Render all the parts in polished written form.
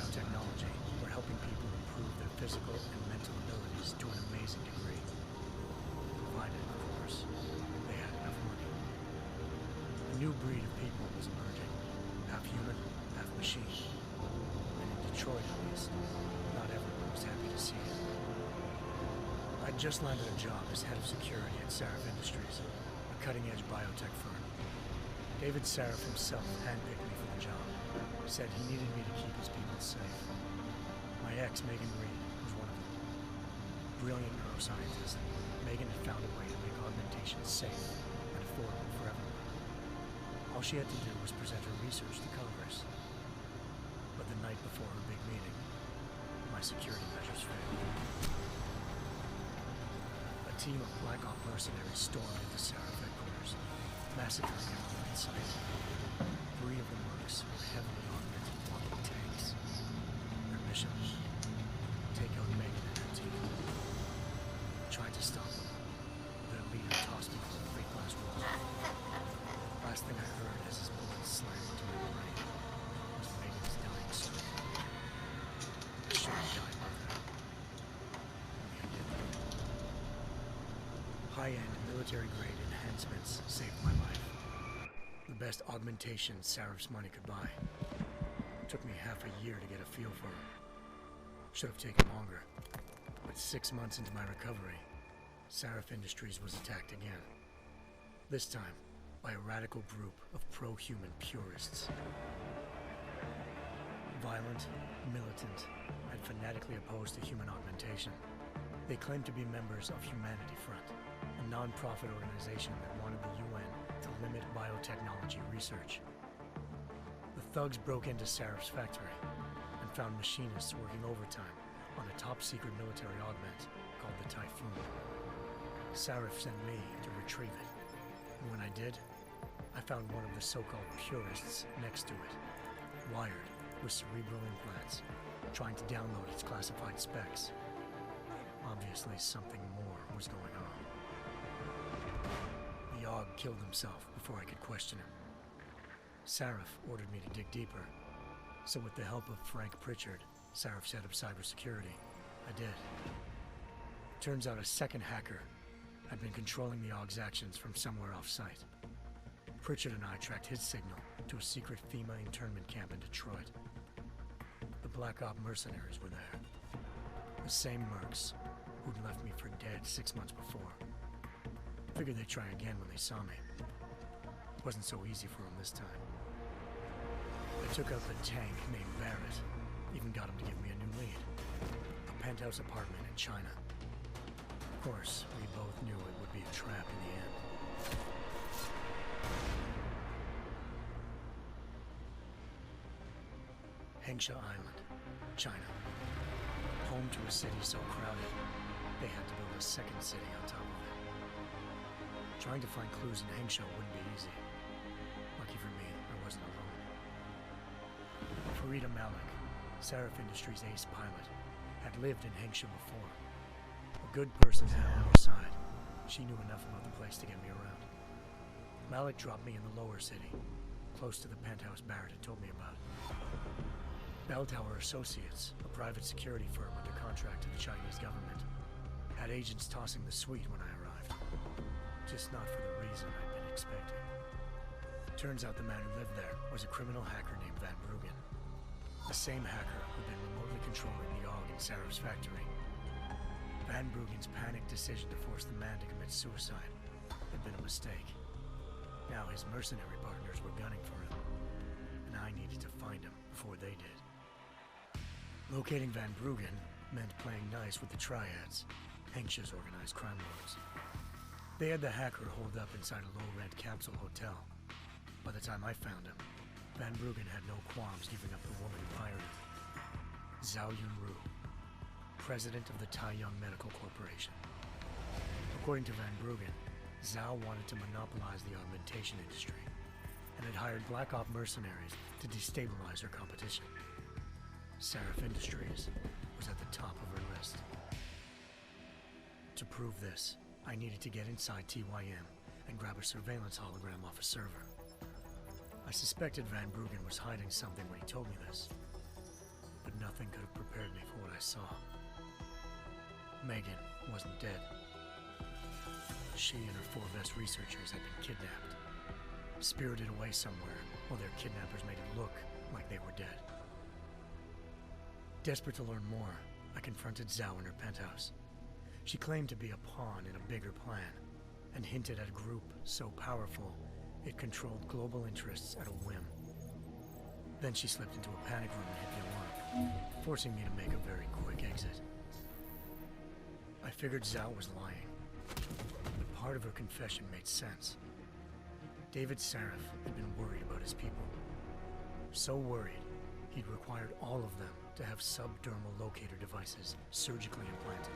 biotechnology were helping people improve their physical and mental abilities to an amazing degree. Provided, of course, they had enough money. A new breed of people was emerging, half human, half machine. And in Detroit, at least, not everyone was happy to see it. I'd just landed a job as head of security at Sarif Industries, a cutting-edge biotech firm. David Sarif himself handpicked me for the job, said he needed me to keep his people safe. My ex, Megan Reed, was one of them. Brilliant neuroscientist, Megan had found a way to make augmentation safe and affordable for everyone. All she had to do was present her research to Congress. But the night before her big meeting, my security measures failed. A team of Black Op mercenaries stormed into Sarif headquarters, massacring everyone in sight. 3 of the mercs were heavily augmented walking tanks. Their mission: take out Megan and her team. I tried to stop them. Their leader tossed me from the plate glass wall. Last thing I heard as his bullet slammed into my brain was Megan's dying scream. I should have died with her. Only I didn't. High-end military-grade enhancements saved my life. The best augmentation Sarif's money could buy. Took me half a year to get a feel for her. Should have taken longer. But 6 months into my recovery, Sarif Industries was attacked again. This time, by a radical group of pro-human purists. Violent, militant, and fanatically opposed to human augmentation. They claimed to be members of Humanity Front, a non-profit organization that wanted the UN to limit biotechnology research. The thugs broke into Sarif's factory and found machinists working overtime on a top-secret military augment called the Typhoon. Sarif sent me to retrieve it, and when I did, I found one of the so-called purists next to it, wired with cerebral implants, trying to download its classified specs. Obviously, something more was going on. The AUG killed himself before I could question him. Sarif ordered me to dig deeper, so with the help of Frank Pritchard, Sarif's head of cybersecurity, I did. Turns out a second hacker had been controlling the AUG's actions from somewhere off-site. Pritchard and I tracked his signal to a secret FEMA internment camp in Detroit. The Black Op mercenaries were there. The same mercs who'd left me for dead 6 months before. Figured they'd try again when they saw me. It wasn't so easy for them this time. I took out the tank named Barrett, even got him to give me a new lead. A penthouse apartment in China. Of course, we both knew it would be a trap in the end. Hengsha Island, China. Home to a city so crowded, they had to build a second city on top of it. Trying to find clues in Hengsha wouldn't be easy. Lucky for me, I wasn't alone. Farida Malik, Sarif Industries' ace pilot, had lived in Hengsha before. A good person to have on her side. She knew enough about the place to get me around. Malik dropped me in the lower city, close to the penthouse Barrett had told me about. Bell Tower Associates, a private security firm under contract to the Chinese government, had agents tossing the suite when I arrived. Just not for the reason I'd been expecting. Turns out the man who lived there was a criminal hacker named Van Bruggen. The same hacker who'd been remotely controlling the AUG in Sarif's factory. Van Bruggen's panicked decision to force the man to commit suicide had been a mistake. Now his mercenary partners were gunning for him, and I needed to find him before they did. Locating Van Bruggen meant playing nice with the Triads, Hengsha's organized crime lords. They had the hacker holed up inside a low-rent capsule hotel. By the time I found him, Van Bruggen had no qualms giving up the woman who hired him. Zhao Yunru, president of the Taiyang Medical Corporation. According to Van Bruggen, Zhao wanted to monopolize the augmentation industry and had hired Black Op mercenaries to destabilize her competition. Sarif Industries was at the top of her list. To prove this, I needed to get inside TYM and grab a surveillance hologram off a server. I suspected Van Bruggen was hiding something when he told me this, but nothing could have prepared me for what I saw. Megan wasn't dead. She and her 4 best researchers had been kidnapped, spirited away somewhere while their kidnappers made it look like they were dead. Desperate to learn more, I confronted Zhao in her penthouse. She claimed to be a pawn in a bigger plan, and hinted at a group so powerful it controlled global interests at a whim. Then she slipped into a panic room and hit the alarm, forcing me to make a very quick exit. I figured Zhao was lying, but part of her confession made sense. David Sarif had been worried about his people. So worried, he'd required all of them to have subdermal locator devices surgically implanted.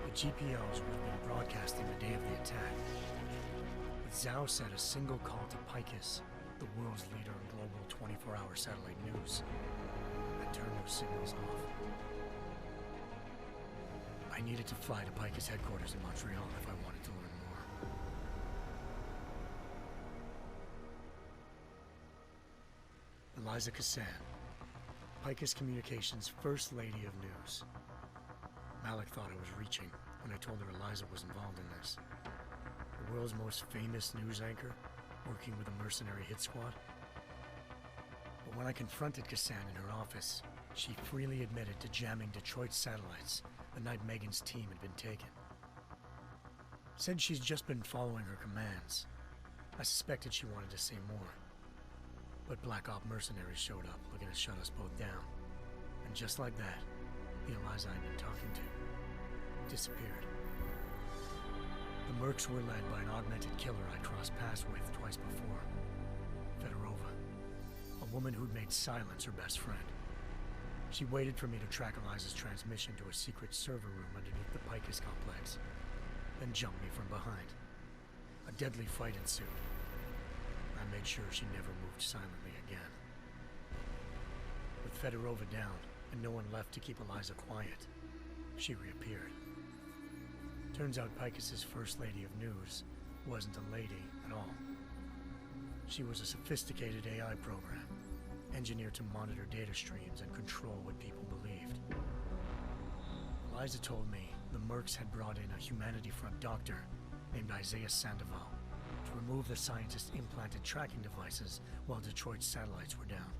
The GPOs would have been broadcasting the day of the attack. But Zhao said a single call to Picus, the world's leader in global 24-hour satellite news, had turned those signals off. I needed to fly to Picus headquarters in Montreal if I wanted to learn more. Eliza Cassan, Picus Communications' First Lady of News. Malik thought I was reaching when I told her Eliza was involved in this. The world's most famous news anchor, working with a mercenary hit squad. But when I confronted Cassan in her office, she freely admitted to jamming Detroit satellites the night Megan's team had been taken. Said she's just been following her commands. I suspected she wanted to say more. But Black Op mercenaries showed up looking to shut us both down. And just like that, the Eliza I'd been talking to disappeared. The Mercs were led by an augmented killer I crossed paths with twice before, Fedorova, a woman who'd made silence her best friend. She waited for me to track Eliza's transmission to a secret server room underneath the Picus complex, then jumped me from behind. A deadly fight ensued. I made sure she never moved silently again. With Fedorova down and no one left to keep Eliza quiet, she reappeared. Turns out Picus's First Lady of News wasn't a lady at all. She was a sophisticated AI program, engineered to monitor data streams and control what people believed. Eliza told me the Mercs had brought in a Humanity Front doctor named Isaiah Sandoval to remove the scientist's implanted tracking devices while Detroit's satellites were down.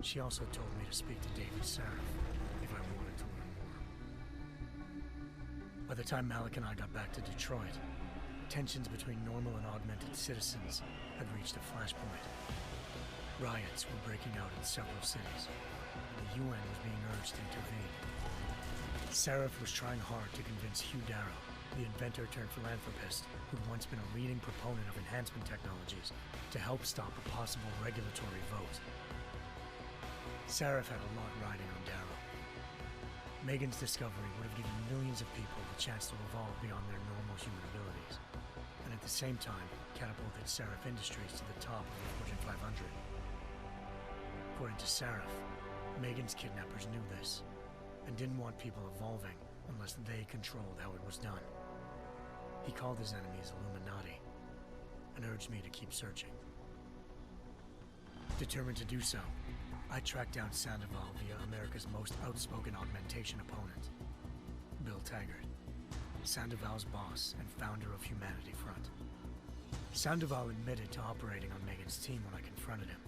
She also told me to speak to David Sarif if I wanted to learn more. By the time Malik and I got back to Detroit, tensions between normal and augmented citizens had reached a flashpoint. Riots were breaking out in several cities, and the UN was being urged to intervene. Sarif was trying hard to convince Hugh Darrow, the inventor-turned-philanthropist who'd once been a leading proponent of enhancement technologies, to help stop a possible regulatory vote. Sarif had a lot riding on Darrow. Megan's discovery would have given millions of people the chance to evolve beyond their normal human abilities, and at the same time catapulted Sarif Industries to the top of the Fortune 500. According to Sarif, Megan's kidnappers knew this, and didn't want people evolving unless they controlled how it was done. He called his enemies Illuminati, and urged me to keep searching. Determined to do so, I tracked down Sandoval via America's most outspoken augmentation opponent, Bill Taggart, Sandoval's boss and founder of Humanity Front. Sandoval admitted to operating on Megan's team when I confronted him,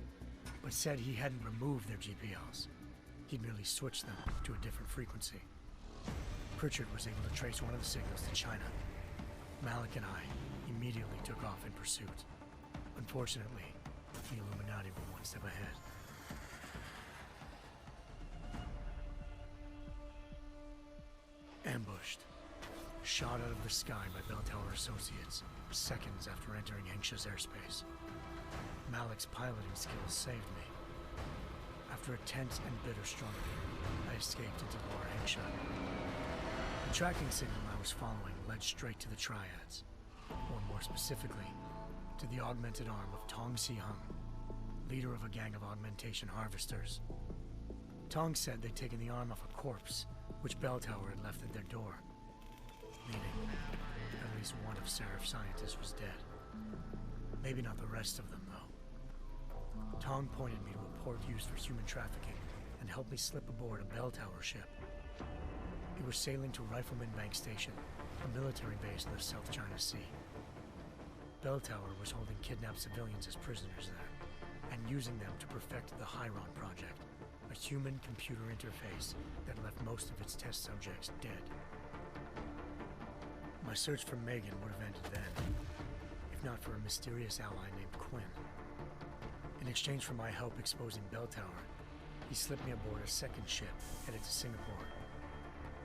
but said he hadn't removed their GPLs. He'd merely switched them to a different frequency. Pritchard was able to trace one of the signals to China. Malik and I immediately took off in pursuit. Unfortunately, the Illuminati were one step ahead. Ambushed. Shot out of the sky by Bell Tower Associates seconds after entering Hengsha's airspace. Malik's piloting skills saved me. After a tense and bitter struggle, I escaped into Lower Hengsha. The tracking signal I was following led straight to the Triads, or more specifically, to the augmented arm of Tong Si-hung, leader of a gang of augmentation harvesters. Tong said they'd taken the arm off a corpse, which Bell Tower had left at their door, meaning at least one of Sarif's scientists was dead. Maybe not the rest of them, though. Tong pointed me to a port used for human trafficking and helped me slip aboard a bell tower ship. He was sailing to Rifleman Bank Station, a military base in the South China Sea. Bell Tower was holding kidnapped civilians as prisoners there, and using them to perfect the Chiron Project, a human-computer interface that left most of its test subjects dead. My search for Megan would have ended then, if not for a mysterious ally named Quinn. In exchange for my help exposing Bell Tower, he slipped me aboard a second ship headed to Singapore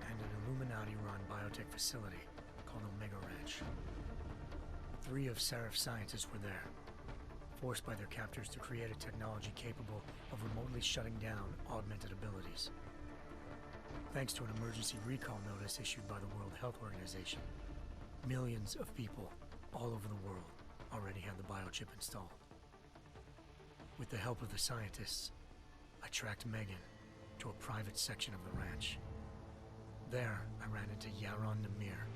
and an Illuminati-run biotech facility called Omega Ranch. 3 of Seraph's scientists were there, forced by their captors to create a technology capable of remotely shutting down augmented abilities. Thanks to an emergency recall notice issued by the World Health Organization, millions of people all over the world already had the biochip installed. With the help of the scientists, I tracked Megan to a private section of the ranch. There, I ran into Yaron Namir,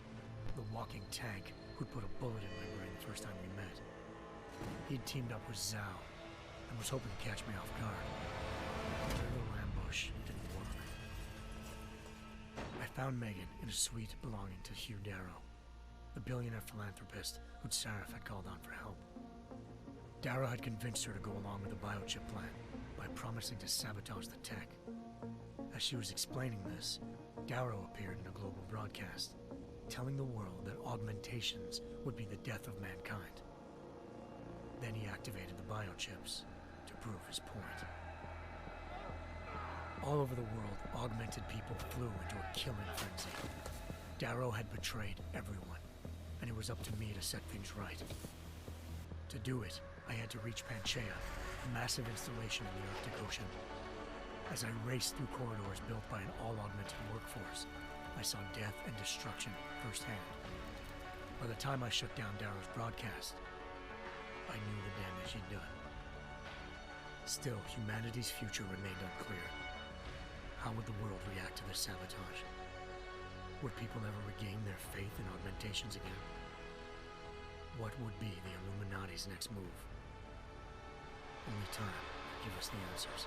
the walking tank who'd put a bullet in my brain the first time we met. He'd teamed up with Zhao and was hoping to catch me off guard. But their little ambush didn't work. I found Megan in a suite belonging to Hugh Darrow, the billionaire philanthropist who'd Seraph had called on for help. Darrow had convinced her to go along with the biochip plan by promising to sabotage the tech. As she was explaining this, Darrow appeared in a global broadcast, telling the world that augmentations would be the death of mankind. Then he activated the biochips to prove his point. All over the world, augmented people flew into a killing frenzy. Darrow had betrayed everyone, and it was up to me to set things right. To do it, I had to reach Panchaea, a massive installation in the Arctic Ocean. As I raced through corridors built by an all-augmented workforce, I saw death and destruction firsthand. By the time I shut down Darrow's broadcast, I knew the damage he'd done. Still, humanity's future remained unclear. How would the world react to this sabotage? Would people ever regain their faith in augmentations again? What would be the Illuminati's next move? Only time could give us the answers.